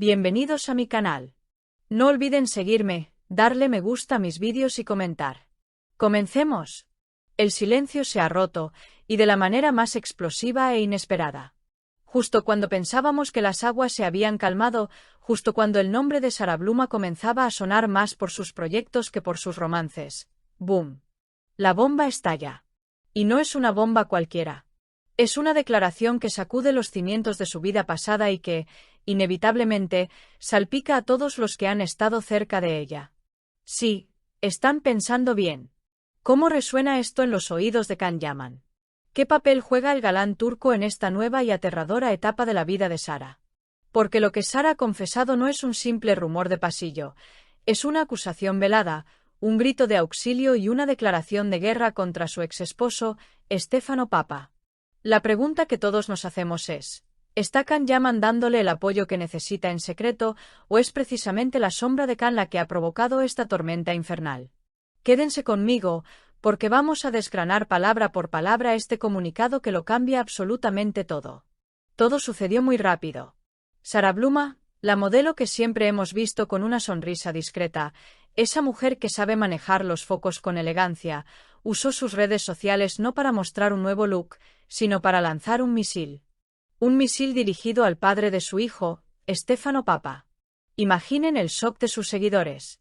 Bienvenidos a mi canal. No olviden seguirme, darle me gusta a mis vídeos y comentar. ¡Comencemos! El silencio se ha roto, y de la manera más explosiva e inesperada. Justo cuando pensábamos que las aguas se habían calmado, justo cuando el nombre de Sara Bluma comenzaba a sonar más por sus proyectos que por sus romances. ¡Boom! La bomba estalla. Y no es una bomba cualquiera. Es una declaración que sacude los cimientos de su vida pasada y que, inevitablemente, salpica a todos los que han estado cerca de ella. Sí, están pensando bien. ¿Cómo resuena esto en los oídos de Can Yaman? ¿Qué papel juega el galán turco en esta nueva y aterradora etapa de la vida de Sara? Porque lo que Sara ha confesado no es un simple rumor de pasillo, es una acusación velada, un grito de auxilio y una declaración de guerra contra su exesposo, Stefano Papa. La pregunta que todos nos hacemos es: ¿está Can Yaman dándole el apoyo que necesita en secreto, o es precisamente la sombra de Can la que ha provocado esta tormenta infernal? Quédense conmigo, porque vamos a desgranar palabra por palabra este comunicado que lo cambia absolutamente todo. Todo sucedió muy rápido. Sara Bluma, la modelo que siempre hemos visto con una sonrisa discreta, esa mujer que sabe manejar los focos con elegancia, usó sus redes sociales no para mostrar un nuevo look, sino para lanzar un misil. Un misil dirigido al padre de su hijo, Stefano Papa. Imaginen el shock de sus seguidores.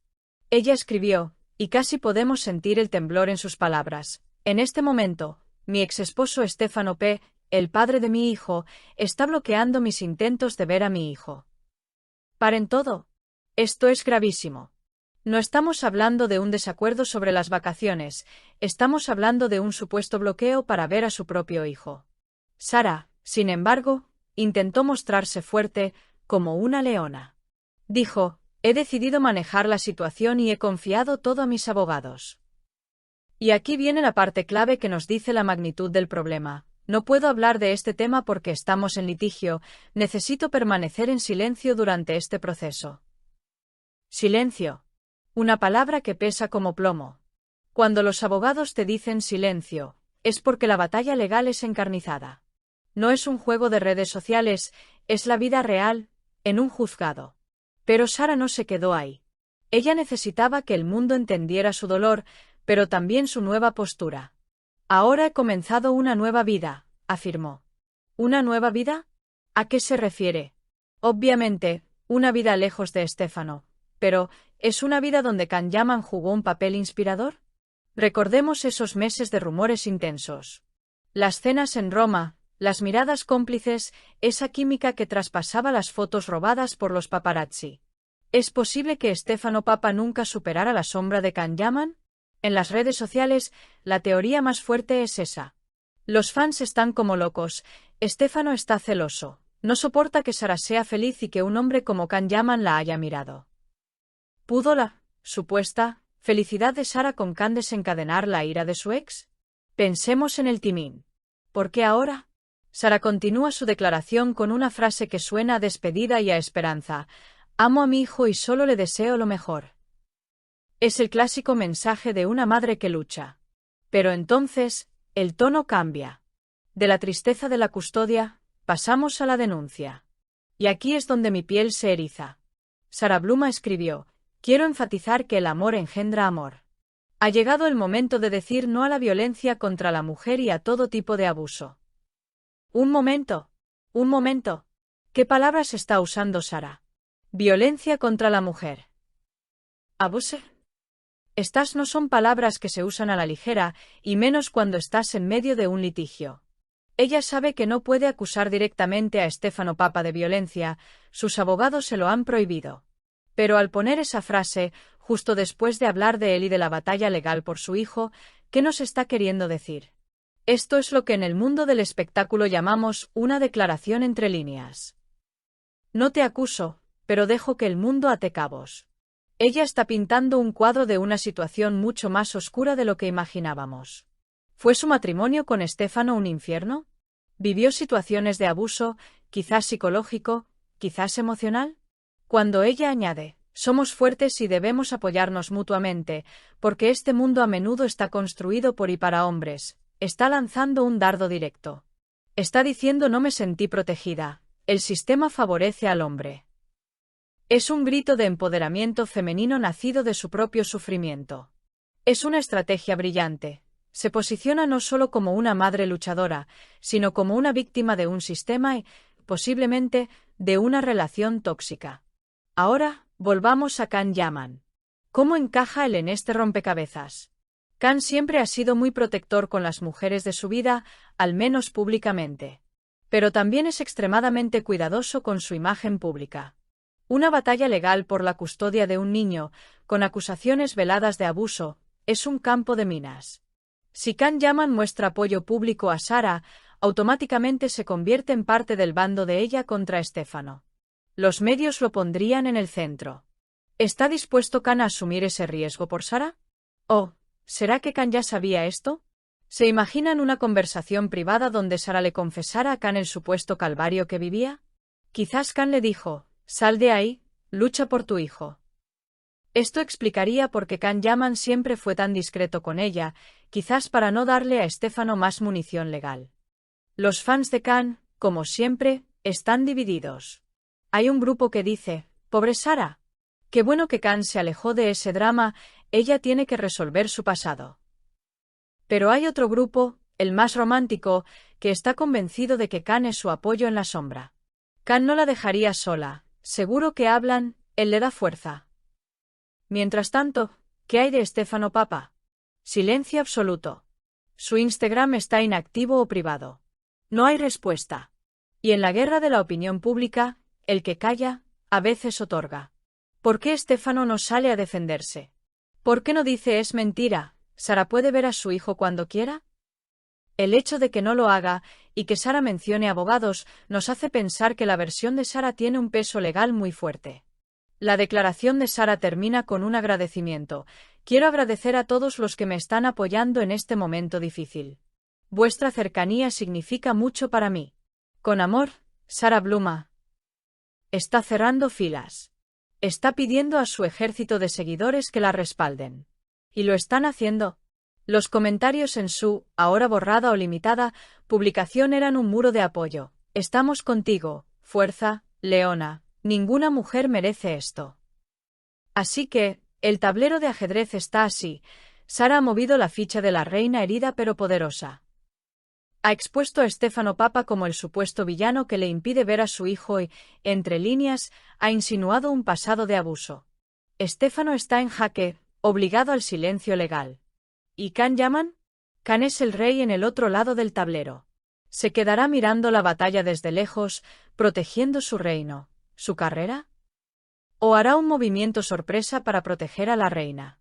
Ella escribió, y casi podemos sentir el temblor en sus palabras: en este momento, mi exesposo Stefano P., el padre de mi hijo, está bloqueando mis intentos de ver a mi hijo. Paren todo. Esto es gravísimo. No estamos hablando de un desacuerdo sobre las vacaciones, estamos hablando de un supuesto bloqueo para ver a su propio hijo. Sara, sin embargo, intentó mostrarse fuerte, como una leona. Dijo: he decidido manejar la situación y he confiado todo a mis abogados. Y aquí viene la parte clave que nos dice la magnitud del problema. No puedo hablar de este tema porque estamos en litigio, necesito permanecer en silencio durante este proceso. Silencio. Una palabra que pesa como plomo. Cuando los abogados te dicen silencio, es porque la batalla legal es encarnizada. No es un juego de redes sociales, es la vida real, en un juzgado. Pero Sara no se quedó ahí. Ella necesitaba que el mundo entendiera su dolor, pero también su nueva postura. Ahora he comenzado una nueva vida, afirmó. ¿Una nueva vida? ¿A qué se refiere? Obviamente, una vida lejos de Stefano. Pero, ¿es una vida donde Can Yaman jugó un papel inspirador? Recordemos esos meses de rumores intensos. Las cenas en Roma, las miradas cómplices, esa química que traspasaba las fotos robadas por los paparazzi. ¿Es posible que Stefano Papa nunca superara la sombra de Can Yaman? En las redes sociales, la teoría más fuerte es esa. Los fans están como locos. Stefano está celoso. No soporta que Sara sea feliz y que un hombre como Can Yaman la haya mirado. ¿Pudo la supuesta felicidad de Sara con Can desencadenar la ira de su ex? Pensemos en el timín. ¿Por qué ahora? Sara continúa su declaración con una frase que suena a despedida y a esperanza: amo a mi hijo y solo le deseo lo mejor. Es el clásico mensaje de una madre que lucha. Pero entonces, el tono cambia. De la tristeza de la custodia, pasamos a la denuncia. Y aquí es donde mi piel se eriza. Sara Bluma escribió: quiero enfatizar que el amor engendra amor. Ha llegado el momento de decir no a la violencia contra la mujer y a todo tipo de abuso. Un momento. ¿Qué palabras está usando Sara? Violencia contra la mujer. ¿Abuse? Estas no son palabras que se usan a la ligera, y menos cuando estás en medio de un litigio. Ella sabe que no puede acusar directamente a Stefano Papa de violencia, sus abogados se lo han prohibido. Pero al poner esa frase, justo después de hablar de él y de la batalla legal por su hijo, ¿qué nos está queriendo decir? Esto es lo que en el mundo del espectáculo llamamos una declaración entre líneas. No te acuso, pero dejo que el mundo ate cabos. Ella está pintando un cuadro de una situación mucho más oscura de lo que imaginábamos. ¿Fue su matrimonio con Stefano un infierno? ¿Vivió situaciones de abuso, quizás psicológico, quizás emocional? Cuando ella añade: somos fuertes y debemos apoyarnos mutuamente, porque este mundo a menudo está construido por y para hombres, está lanzando un dardo directo. Está diciendo: no me sentí protegida, el sistema favorece al hombre. Es un grito de empoderamiento femenino nacido de su propio sufrimiento. Es una estrategia brillante. Se posiciona no solo como una madre luchadora, sino como una víctima de un sistema y, posiblemente, de una relación tóxica. Ahora, volvamos a Can Yaman. ¿Cómo encaja él en este rompecabezas? Can siempre ha sido muy protector con las mujeres de su vida, al menos públicamente. Pero también es extremadamente cuidadoso con su imagen pública. Una batalla legal por la custodia de un niño, con acusaciones veladas de abuso, es un campo de minas. Si Can Yaman muestra apoyo público a Sara, automáticamente se convierte en parte del bando de ella contra Stefano. Los medios lo pondrían en el centro. ¿Está dispuesto Can a asumir ese riesgo por Sara? ¿O será que Can ya sabía esto? ¿Se imaginan una conversación privada donde Sara le confesara a Can el supuesto calvario que vivía? Quizás Can le dijo: «Sal de ahí, lucha por tu hijo». Esto explicaría por qué Can Yaman siempre fue tan discreto con ella, quizás para no darle a Stefano más munición legal. Los fans de Can, como siempre, están divididos. Hay un grupo que dice: «Pobre Sara. Qué bueno que Can se alejó de ese drama, ella tiene que resolver su pasado». Pero hay otro grupo, el más romántico, que está convencido de que Can es su apoyo en la sombra. Can no la dejaría sola, seguro que hablan, él le da fuerza. Mientras tanto, ¿qué hay de Stefano Papa? Silencio absoluto. Su Instagram está inactivo o privado. No hay respuesta. Y en la guerra de la opinión pública, el que calla, a veces otorga. ¿Por qué Stefano no sale a defenderse? ¿Por qué no dice es mentira, Sara puede ver a su hijo cuando quiera? El hecho de que no lo haga, y que Sara mencione abogados, nos hace pensar que la versión de Sara tiene un peso legal muy fuerte. La declaración de Sara termina con un agradecimiento. Quiero agradecer a todos los que me están apoyando en este momento difícil. Vuestra cercanía significa mucho para mí. Con amor, Sara Bluma. Está cerrando filas. Está pidiendo a su ejército de seguidores que la respalden. Y lo están haciendo. Los comentarios en su, ahora borrada o limitada, publicación eran un muro de apoyo. Estamos contigo, fuerza, Leona. Ninguna mujer merece esto. Así que, el tablero de ajedrez está así. Sara ha movido la ficha de la reina herida pero poderosa. Ha expuesto a Stefano Papa como el supuesto villano que le impide ver a su hijo y, entre líneas, ha insinuado un pasado de abuso. Stefano está en jaque, obligado al silencio legal. ¿Y Can Yaman? Can es el rey en el otro lado del tablero. Se quedará mirando la batalla desde lejos, protegiendo su reino. ¿Su carrera? ¿O hará un movimiento sorpresa para proteger a la reina?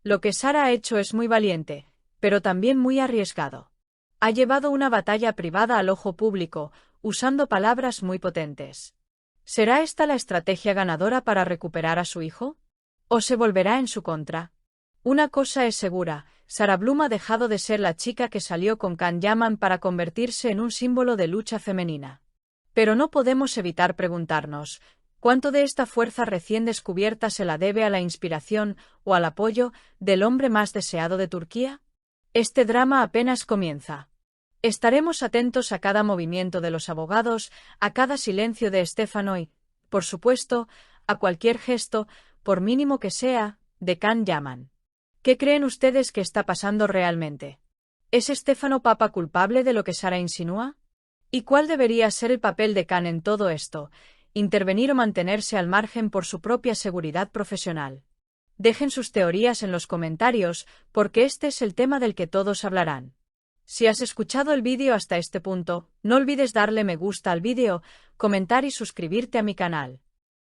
Lo que Sara ha hecho es muy valiente, pero también muy arriesgado. Ha llevado una batalla privada al ojo público, usando palabras muy potentes. ¿Será esta la estrategia ganadora para recuperar a su hijo? ¿O se volverá en su contra? Una cosa es segura, Sara Blum ha dejado de ser la chica que salió con Can Yaman para convertirse en un símbolo de lucha femenina. Pero no podemos evitar preguntarnos, ¿cuánto de esta fuerza recién descubierta se la debe a la inspiración o al apoyo del hombre más deseado de Turquía? Este drama apenas comienza. Estaremos atentos a cada movimiento de los abogados, a cada silencio de Stefano y, por supuesto, a cualquier gesto, por mínimo que sea, de Can Yaman. ¿Qué creen ustedes que está pasando realmente? ¿Es Stefano Papa culpable de lo que Sara insinúa? ¿Y cuál debería ser el papel de Can en todo esto? ¿Intervenir o mantenerse al margen por su propia seguridad profesional? Dejen sus teorías en los comentarios, porque este es el tema del que todos hablarán. Si has escuchado el vídeo hasta este punto, no olvides darle me gusta al vídeo, comentar y suscribirte a mi canal.